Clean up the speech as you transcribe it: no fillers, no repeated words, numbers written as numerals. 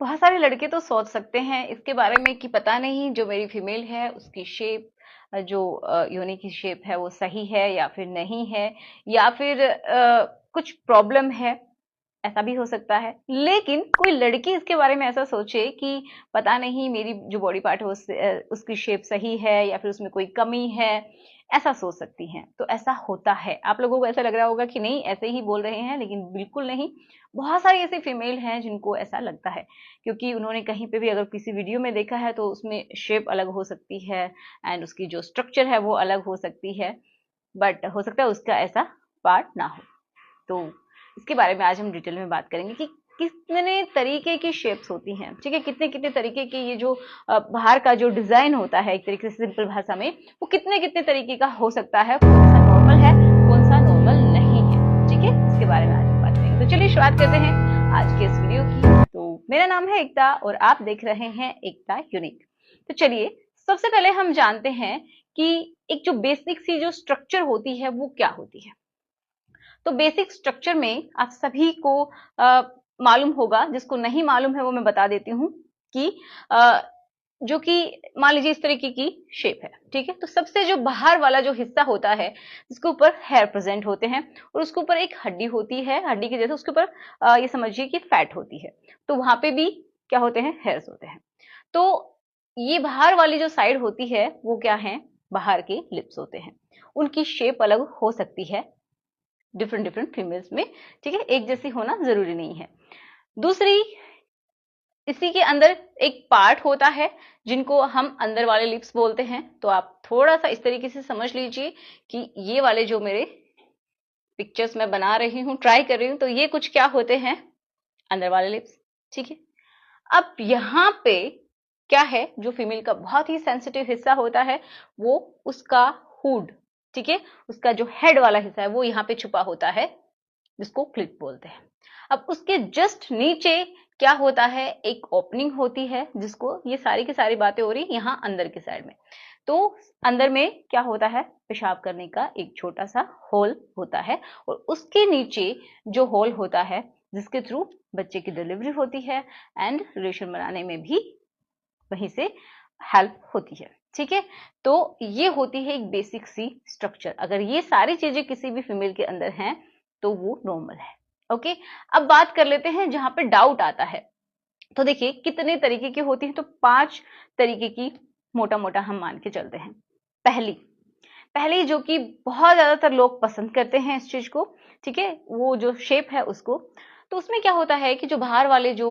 बहुत सारे लड़के तो सोच सकते हैं इसके बारे में कि पता नहीं जो मेरी फीमेल है उसकी शेप जो योनि की शेप है वो सही है या फिर नहीं है, या फिर कुछ प्रॉब्लम है। ऐसा भी हो सकता है, लेकिन कोई लड़की इसके बारे में ऐसा सोचे कि पता नहीं मेरी जो बॉडी पार्ट है उसकी शेप सही है या फिर उसमें कोई कमी है, ऐसा सोच सकती हैं। तो ऐसा होता है, आप लोगों को ऐसा लग रहा होगा कि नहीं ऐसे ही बोल रहे हैं, लेकिन बिल्कुल नहीं। बहुत सारी ऐसी फीमेल हैं जिनको ऐसा लगता है, क्योंकि उन्होंने कहीं पे भी अगर किसी वीडियो में देखा है तो उसमें शेप अलग हो सकती है एंड उसकी जो स्ट्रक्चर है वो अलग हो सकती है, बट हो सकता है उसका ऐसा पार्ट ना हो। तो इसके बारे में आज हम डिटेल में बात करेंगे कि कितने तरीके की शेप्स होती हैं, ठीक है, कितने कितने तरीके की ये जो बाहर का जो डिजाइन होता है, एक तरीके से सिंपल भाषा में, वो कितने कितने तरीके का हो सकता है, कौन सा नॉर्मल है कौन सा नॉर्मल नहीं है, ठीक है, इसके बारे में आज हम बात करेंगे। तो चलिए शुरुआत करते हैं आज के इस वीडियो की। तो मेरा नाम है एकता और आप देख रहे हैं एकता यूनिक। तो चलिए सबसे पहले हम जानते हैं कि एक जो बेसिक सी जो स्ट्रक्चर होती है वो क्या होती है। तो बेसिक स्ट्रक्चर में आप सभी को मालूम होगा, जिसको नहीं मालूम है वो मैं बता देती हूँ कि अ, जो कि मान लीजिए इस तरीके की शेप है, ठीक है। तो सबसे जो बाहर वाला जो हिस्सा होता है जिसके ऊपर हेयर प्रेजेंट होते हैं और उसके ऊपर एक हड्डी होती है, हड्डी की जैसे उसके ऊपर ये समझिए कि फैट होती है, तो वहां पे भी क्या होते हैं, हेयर्स होते हैं। तो ये बाहर वाली जो साइड होती है वो क्या है, बाहर के लिप्स होते हैं। उनकी शेप अलग हो सकती है डिफरेंट डिफरेंट फीमेल्स में, ठीक है, एक जैसी होना जरूरी नहीं है। दूसरी, इसी के अंदर एक पार्ट होता है जिनको हम अंदर वाले लिप्स बोलते हैं। तो आप थोड़ा सा इस तरीके से समझ लीजिए कि ये वाले जो मेरे पिक्चर्स मैं बना रही हूँ, ट्राई कर रही हूँ, तो ये कुछ क्या होते हैं, अंदर वाले लिप्स, ठीक है। अब यहाँ पे क्या है, जो फीमेल का बहुत ही सेंसिटिव हिस्सा होता है वो उसका हुड, ठीक है, उसका जो हेड वाला हिस्सा है वो यहाँ पे छुपा होता है, जिसको क्लिट बोलते हैं। अब उसके जस्ट नीचे क्या होता है, एक ओपनिंग होती है, जिसको ये सारी की सारी बातें हो रही यहाँ अंदर की साइड में। तो अंदर में क्या होता है, पेशाब करने का एक छोटा सा होल होता है और उसके नीचे जो होल होता है जिसके थ्रू बच्चे की डिलीवरी होती है एंड रिलेशन बनाने में भी वहीं से हेल्प होती है, ठीक है। तो ये होती है एक बेसिक सी स्ट्रक्चर। अगर ये सारी चीजें किसी भी फीमेल के अंदर हैं तो वो नॉर्मल है। ओके, अब बात कर लेते हैं जहां पे डाउट आता है। तो देखिए कितने तरीके की होती है, तो 5 तरीके की मोटा मोटा हम मान के चलते हैं। पहली पहली जो कि बहुत ज्यादातर लोग पसंद करते हैं इस चीज को, ठीक है, वो जो शेप है उसको, तो उसमें क्या होता है कि जो बाहर वाले जो